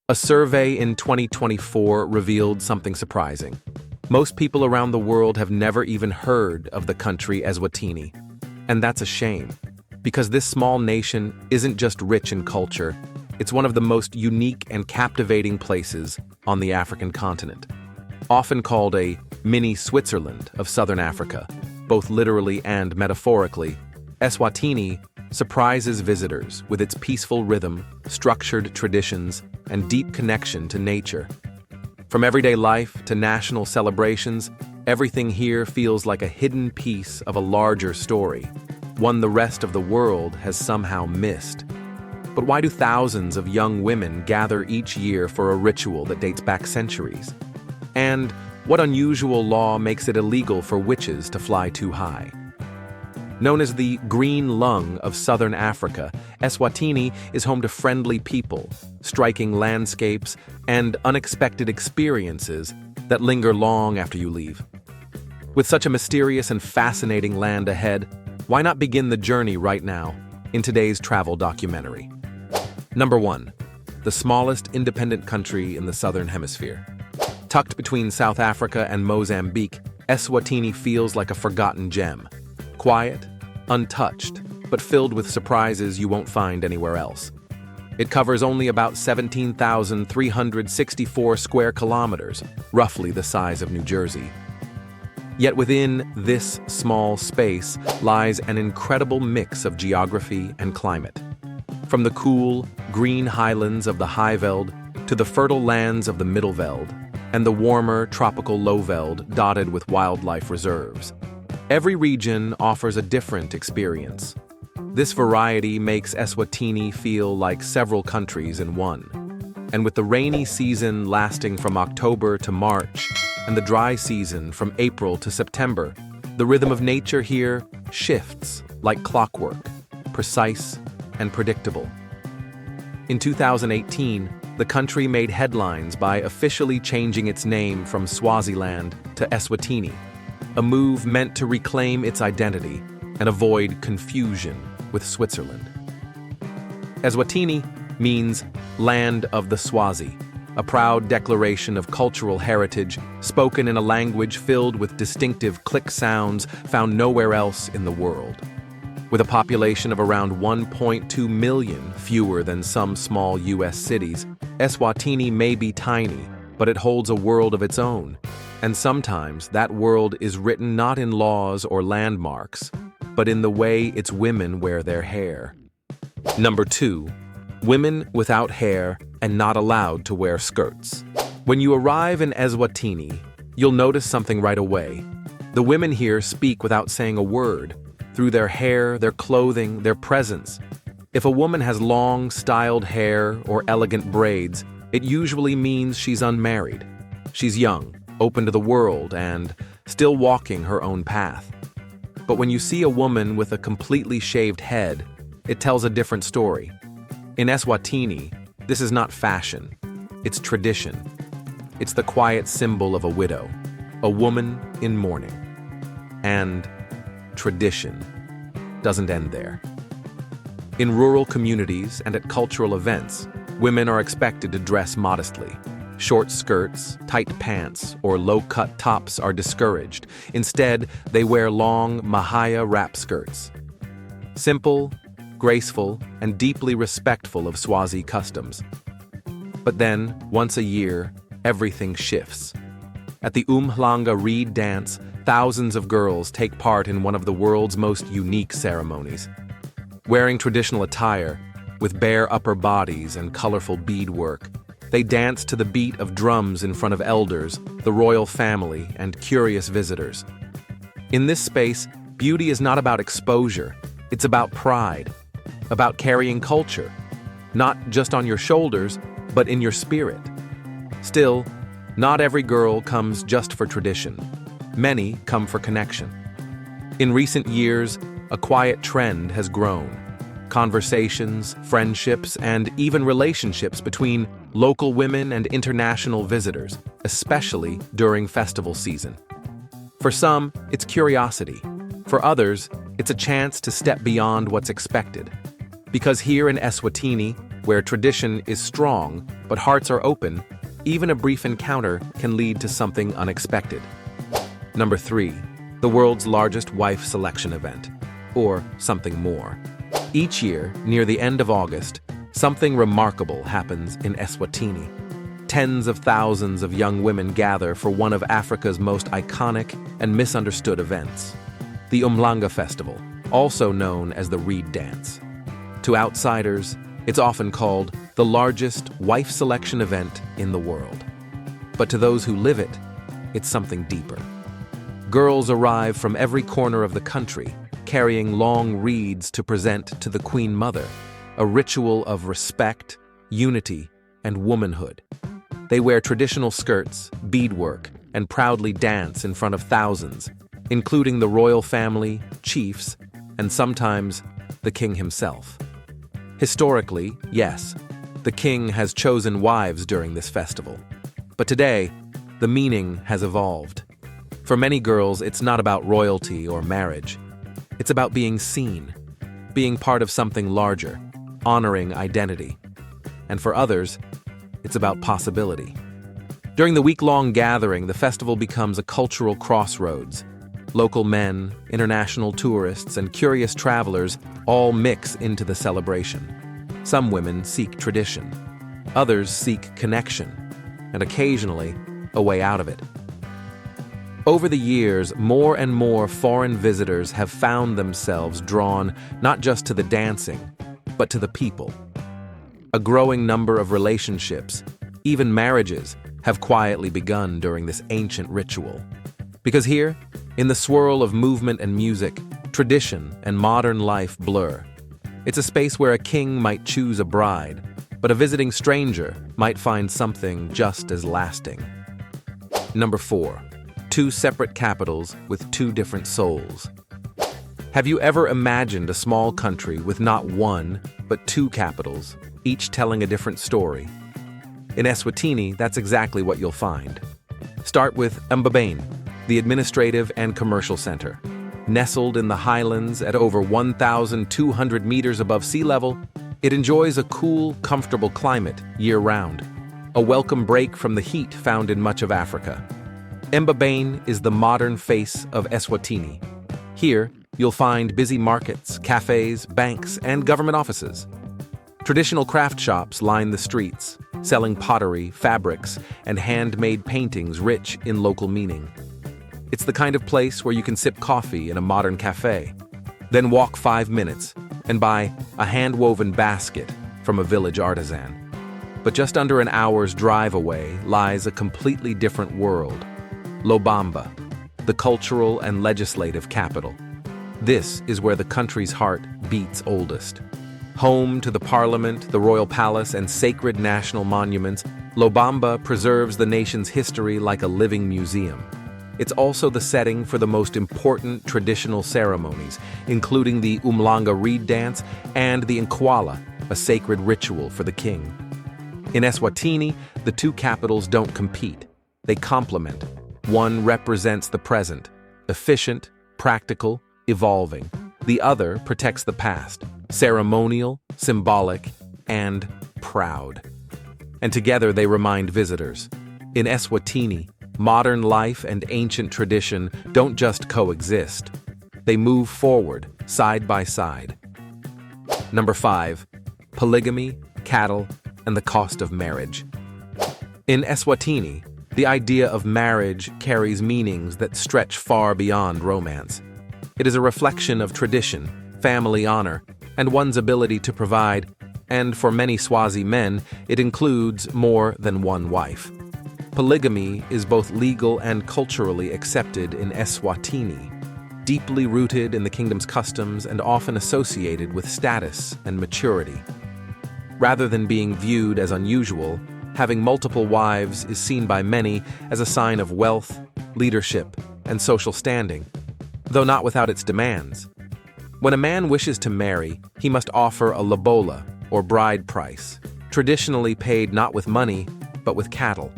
A survey in 2024 revealed something surprising. Most people around the world have never even heard of the country Eswatini. And that's a shame, because this small nation isn't just rich in culture, it's one of the most unique and captivating places on the African continent. Often called a mini Switzerland of southern Africa, both literally and metaphorically, Eswatini surprises visitors with its peaceful rhythm, structured traditions, and deep connection to nature. From everyday life to national celebrations, everything here feels like a hidden piece of a larger story, one the rest of the world has somehow missed. But why do thousands of young women gather each year for a ritual that dates back centuries? And what unusual law makes it illegal for witches to fly too high? Known as the green lung of southern Africa, Eswatini is home to friendly people, striking landscapes, and unexpected experiences that linger long after you leave. With such a mysterious and fascinating land ahead, why not begin the journey right now in today's travel documentary? Number 1. The smallest independent country in the Southern Hemisphere. Tucked between South Africa and Mozambique, Eswatini feels like a forgotten gem. Quiet, untouched, but filled with surprises you won't find anywhere else. It covers only about 17,364 square kilometers, roughly the size of New Jersey. Yet within this small space lies an incredible mix of geography and climate. From the cool, green highlands of the Highveld to the fertile lands of the Middelveld, and the warmer, tropical Lowveld dotted with wildlife reserves. Every region offers a different experience. This variety makes Eswatini feel like several countries in one. And with the rainy season lasting from October to March, and the dry season from April to September, the rhythm of nature here shifts like clockwork, precise and predictable. In 2018, the country made headlines by officially changing its name from Swaziland to Eswatini, a move meant to reclaim its identity and avoid confusion with Switzerland. Eswatini means land of the Swazi, a proud declaration of cultural heritage spoken in a language filled with distinctive click sounds found nowhere else in the world. With a population of around 1.2 million, fewer than some small U.S. cities, Eswatini may be tiny, but it holds a world of its own. And sometimes that world is written not in laws or landmarks, but in the way its women wear their hair. Number 2. Women without hair and not allowed to wear skirts. When you arrive in Eswatini, you'll notice something right away. The women here speak without saying a word, through their hair, their clothing, their presence. If a woman has long, styled hair or elegant braids, it usually means she's unmarried. She's young, open to the world, and still walking her own path. But when you see a woman with a completely shaved head, it tells a different story. In Eswatini, this is not fashion, it's tradition. It's the quiet symbol of a widow, a woman in mourning. And tradition doesn't end there. In rural communities and at cultural events, women are expected to dress modestly. Short skirts, tight pants, or low-cut tops are discouraged. Instead, they wear long mahaya wrap skirts. Simple, graceful, and deeply respectful of Swazi customs. But then, once a year, everything shifts. At the Umhlanga Reed dance, thousands of girls take part in one of the world's most unique ceremonies. Wearing traditional attire, with bare upper bodies and colorful beadwork, they dance to the beat of drums in front of elders, the royal family, and curious visitors. In this space, beauty is not about exposure, it's about pride, about carrying culture, not just on your shoulders, but in your spirit. Still, not every girl comes just for tradition. Many come for connection. In recent years, a quiet trend has grown. Conversations, friendships, and even relationships between local women and international visitors, especially during festival season. For some, it's curiosity. For others, it's a chance to step beyond what's expected. Because here in Eswatini, where tradition is strong but hearts are open, even a brief encounter can lead to something unexpected. Number 3. The world's largest wife selection event, or something more. Each year, near the end of August, something remarkable happens in Eswatini. Tens of thousands of young women gather for one of Africa's most iconic and misunderstood events, the Umhlanga Festival, also known as the Reed Dance. To outsiders, it's often called the largest wife selection event in the world. But to those who live it, it's something deeper. Girls arrive from every corner of the country, carrying long reeds to present to the Queen Mother, a ritual of respect, unity, and womanhood. They wear traditional skirts, beadwork, and proudly dance in front of thousands, including the royal family, chiefs, and sometimes the king himself. Historically, yes, the king has chosen wives during this festival. But today, the meaning has evolved. For many girls, it's not about royalty or marriage. It's about being seen, being part of something larger, honoring identity. And for others, it's about possibility. During the week-long gathering, the festival becomes a cultural crossroads. Local men, international tourists, and curious travelers all mix into the celebration. Some women seek tradition. Others seek connection, and occasionally, a way out of it. Over the years, more and more foreign visitors have found themselves drawn not just to the dancing, but to the people. A growing number of relationships, even marriages, have quietly begun during this ancient ritual. Because here, in the swirl of movement and music, tradition and modern life blur. It's a space where a king might choose a bride, but a visiting stranger might find something just as lasting. Number 4. 2 separate capitals with 2 different souls. Have you ever imagined a small country with not 1, but 2 capitals, each telling a different story? In Eswatini, that's exactly what you'll find. Start with Mbabane, the administrative and commercial center. Nestled in the highlands at over 1,200 meters above sea level, it enjoys a cool, comfortable climate year-round, a welcome break from the heat found in much of Africa. Mbabane is the modern face of Eswatini. Here, you'll find busy markets, cafes, banks, and government offices. Traditional craft shops line the streets, selling pottery, fabrics, and handmade paintings rich in local meaning. It's the kind of place where you can sip coffee in a modern cafe, then walk 5 minutes and buy a hand-woven basket from a village artisan. But just under an hour's drive away lies a completely different world, Lobamba, the cultural and legislative capital. This is where the country's heart beats oldest. Home to the parliament, the royal palace, and sacred national monuments, Lobamba preserves the nation's history like a living museum. It's also the setting for the most important traditional ceremonies, including the Umhlanga Reed Dance and the Nkwala, a sacred ritual for the king. In Eswatini, the 2 capitals don't compete. They complement. One represents the present, efficient, practical, evolving. The other protects the past, ceremonial, symbolic, and proud. And together they remind visitors. In Eswatini, modern life and ancient tradition don't just coexist. They move forward, side by side. Number 5. Polygamy, cattle, and the cost of marriage. In Eswatini, the idea of marriage carries meanings that stretch far beyond romance. It is a reflection of tradition, family honor, and one's ability to provide, and for many Swazi men, it includes more than one wife. Polygamy is both legal and culturally accepted in Eswatini, deeply rooted in the kingdom's customs and often associated with status and maturity. Rather than being viewed as unusual, having multiple wives is seen by many as a sign of wealth, leadership, and social standing, though not without its demands. When a man wishes to marry, he must offer a lobola, or bride price, traditionally paid not with money, but with cattle.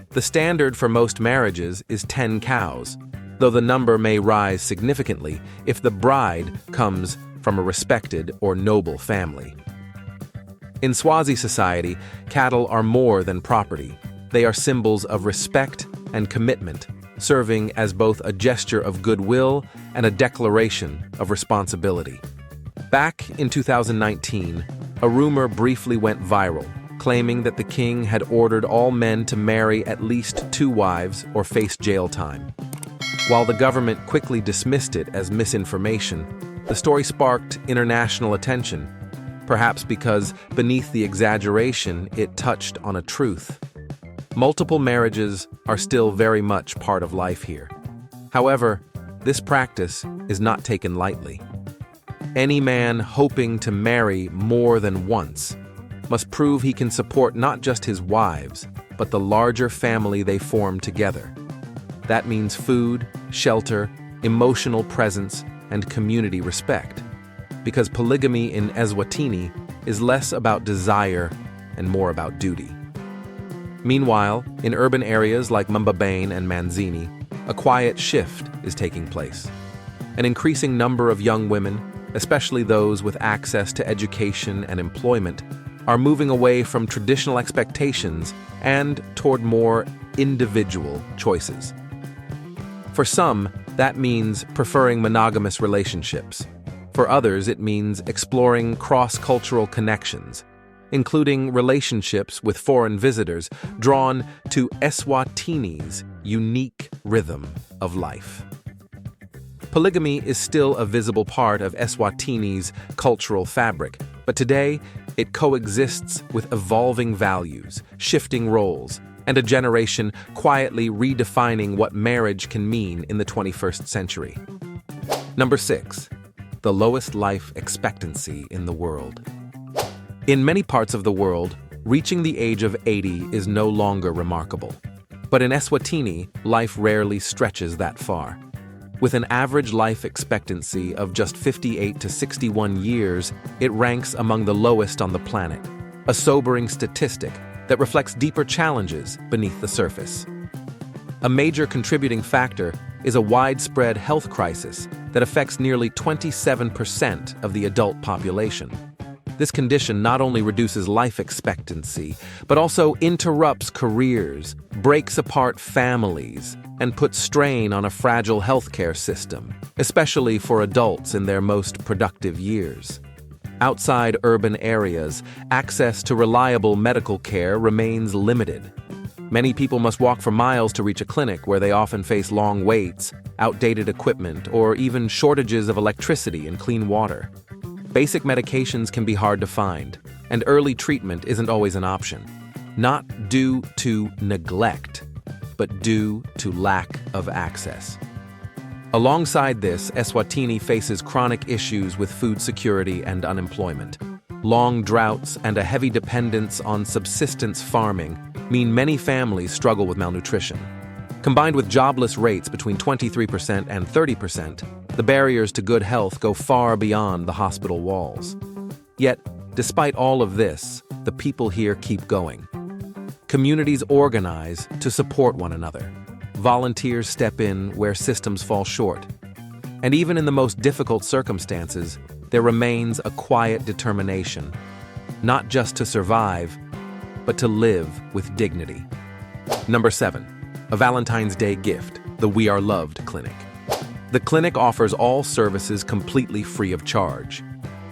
The standard for most marriages is 10 cows, though the number may rise significantly if the bride comes from a respected or noble family. In Swazi society, cattle are more than property. They are symbols of respect and commitment, serving as both a gesture of goodwill and a declaration of responsibility. Back in 2019, a rumor briefly went viral, claiming that the king had ordered all men to marry at least 2 wives or face jail time. While the government quickly dismissed it as misinformation, the story sparked international attention, perhaps because beneath the exaggeration, it touched on a truth. Multiple marriages are still very much part of life here. However, this practice is not taken lightly. Any man hoping to marry more than once must prove he can support not just his wives, but the larger family they form together. That means food, shelter, emotional presence, and community respect. Because polygamy in Eswatini is less about desire and more about duty. Meanwhile, in urban areas like Mbabane and Manzini, a quiet shift is taking place. An increasing number of young women, especially those with access to education and employment, are moving away from traditional expectations and toward more individual choices. For some, that means preferring monogamous relationships. For others, it means exploring cross-cultural connections, including relationships with foreign visitors drawn to Eswatini's unique rhythm of life. Polygamy is still a visible part of Eswatini's cultural fabric, but today it coexists with evolving values, shifting roles, and a generation quietly redefining what marriage can mean in the 21st century. Number 6. The lowest life expectancy in the world. In many parts of the world, reaching the age of 80 is no longer remarkable. But in Eswatini, life rarely stretches that far. With an average life expectancy of just 58 to 61 years, it ranks among the lowest on the planet, a sobering statistic that reflects deeper challenges beneath the surface. A major contributing factor is a widespread health crisis that affects nearly 27% of the adult population. This condition not only reduces life expectancy, but also interrupts careers, breaks apart families, and puts strain on a fragile healthcare system, especially for adults in their most productive years. Outside urban areas, access to reliable medical care remains limited. Many people must walk for miles to reach a clinic where they often face long waits, outdated equipment, or even shortages of electricity and clean water. Basic medications can be hard to find, and early treatment isn't always an option. Not due to neglect, but due to lack of access. Alongside this, Eswatini faces chronic issues with food security and unemployment. Long droughts and a heavy dependence on subsistence farming mean many families struggle with malnutrition. Combined with jobless rates between 23% and 30%, the barriers to good health go far beyond the hospital walls. Yet, despite all of this, the people here keep going. Communities organize to support one another. Volunteers step in where systems fall short. And even in the most difficult circumstances, there remains a quiet determination, not just to survive, but to live with dignity. Number 7. A Valentine's Day gift, the We Are Loved Clinic. The clinic offers all services completely free of charge.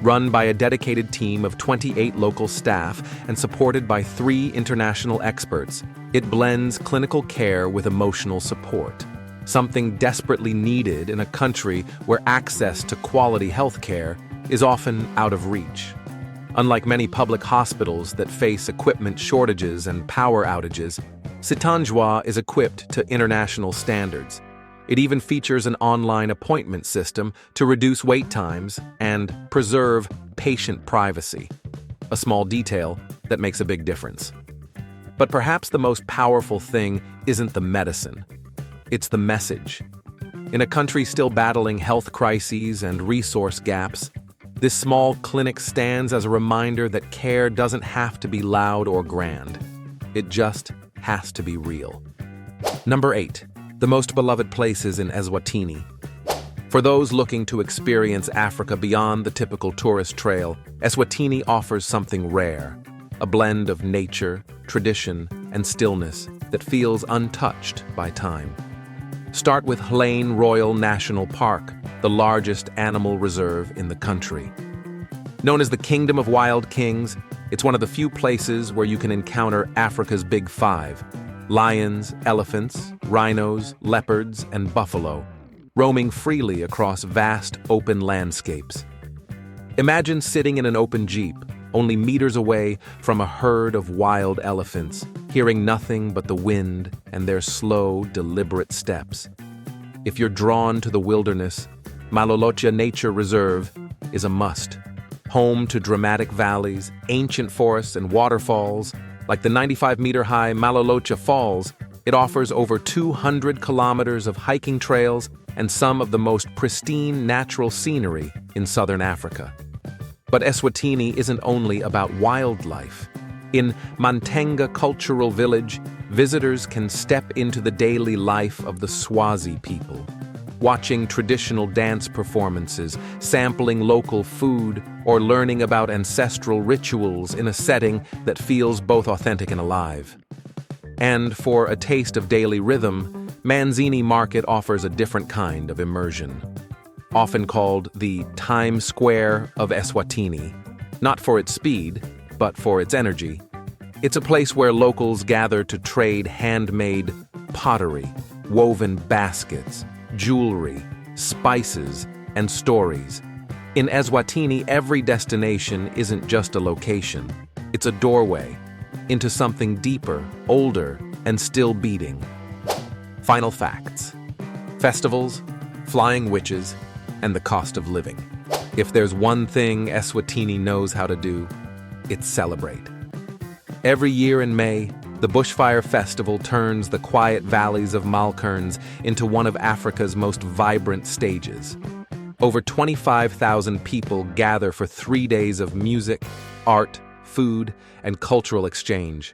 Run by a dedicated team of 28 local staff and supported by 3 international experts, it blends clinical care with emotional support, something desperately needed in a country where access to quality health care is often out of reach. Unlike many public hospitals that face equipment shortages and power outages, Sitanjwa is equipped to international standards. It even features an online appointment system to reduce wait times and preserve patient privacy, a small detail that makes a big difference. But perhaps the most powerful thing isn't the medicine, it's the message. In a country still battling health crises and resource gaps, this small clinic stands as a reminder that care doesn't have to be loud or grand. It just has to be real. Number 8. The most beloved places in Eswatini. For those looking to experience Africa beyond the typical tourist trail, Eswatini offers something rare, a blend of nature, tradition, and stillness that feels untouched by time. Start with Hlane Royal National Park, the largest animal reserve in the country. Known as the Kingdom of Wild Kings, it's one of the few places where you can encounter Africa's Big Five: lions, elephants, rhinos, leopards, and buffalo, roaming freely across vast open landscapes. Imagine sitting in an open jeep, only meters away from a herd of wild elephants, hearing nothing but the wind and their slow, deliberate steps. If you're drawn to the wilderness, Malolocha Nature Reserve is a must. Home to dramatic valleys, ancient forests, and waterfalls, like the 95-meter-high Malolocha Falls, it offers over 200 kilometers of hiking trails and some of the most pristine natural scenery in southern Africa. But Eswatini isn't only about wildlife. In Mantenga Cultural Village, visitors can step into the daily life of the Swazi people, watching traditional dance performances, sampling local food, or learning about ancestral rituals in a setting that feels both authentic and alive. And for a taste of daily rhythm, Manzini Market offers a different kind of immersion. Often called the Times Square of Eswatini, not for its speed, but for its energy. It's a place where locals gather to trade handmade pottery, woven baskets, jewelry, spices, and stories. In Eswatini, every destination isn't just a location. It's a doorway into something deeper, older, and still beating. Final facts: festivals, flying witches, and the cost of living. If there's one thing Eswatini knows how to do, it's celebrate. Every year in May, the Bushfire Festival turns the quiet valleys of Malkerns into one of Africa's most vibrant stages. Over 25,000 people gather for 3 days of music, art, food, and cultural exchange.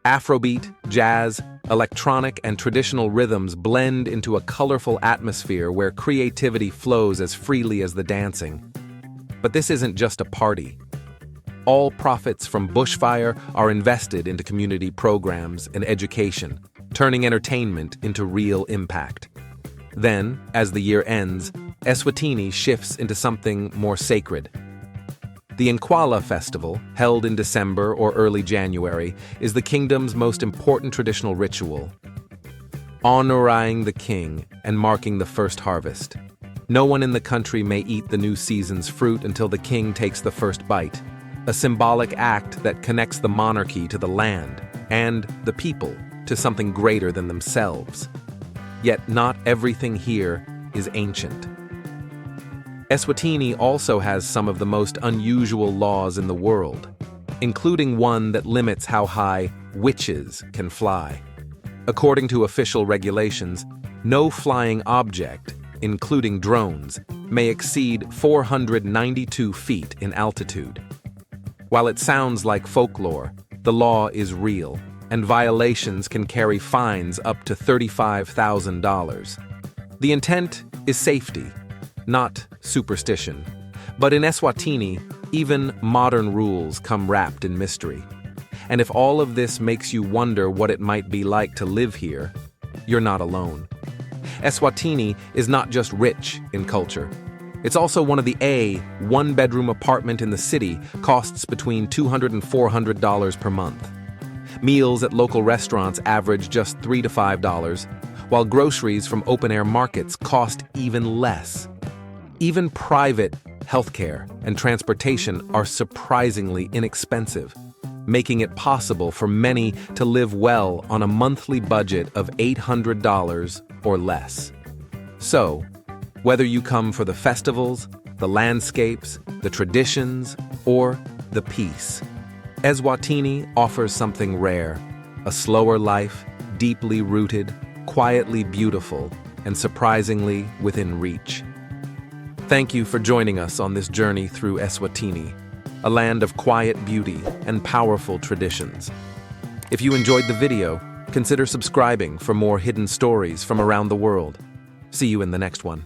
Afrobeat, jazz, electronic, and traditional rhythms blend into a colorful atmosphere where creativity flows as freely as the dancing. But this isn't just a party. All profits from Bushfire are invested into community programs and education, turning entertainment into real impact. Then, as the year ends, Eswatini shifts into something more sacred. The Nkwala Festival, held in December or early January, is the kingdom's most important traditional ritual, honoring the king and marking the first harvest. No one in the country may eat the new season's fruit until the king takes the first bite, a symbolic act that connects the monarchy to the land and the people to something greater than themselves. Yet not everything here is ancient. Eswatini also has some of the most unusual laws in the world, including one that limits how high witches can fly. According to official regulations, no flying object, including drones, may exceed 492 feet in altitude. While it sounds like folklore, the law is real, and violations can carry fines up to $35,000. The intent is safety, not superstition. But in Eswatini, even modern rules come wrapped in mystery. And if all of this makes you wonder what it might be like to live here, you're not alone. Eswatini is not just rich in culture. It's also one of the one-bedroom apartment in the city costs between $200 and $400 per month. Meals at local restaurants average just $3 to $5, while groceries from open-air markets cost even less. Even private healthcare and transportation are surprisingly inexpensive, making it possible for many to live well on a monthly budget of $800 or less. So, whether you come for the festivals, the landscapes, the traditions, or the peace, Eswatini offers something rare, a slower life, deeply rooted, quietly beautiful, and surprisingly within reach. Thank you for joining us on this journey through Eswatini, a land of quiet beauty and powerful traditions. If you enjoyed the video, consider subscribing for more hidden stories from around the world. See you in the next one.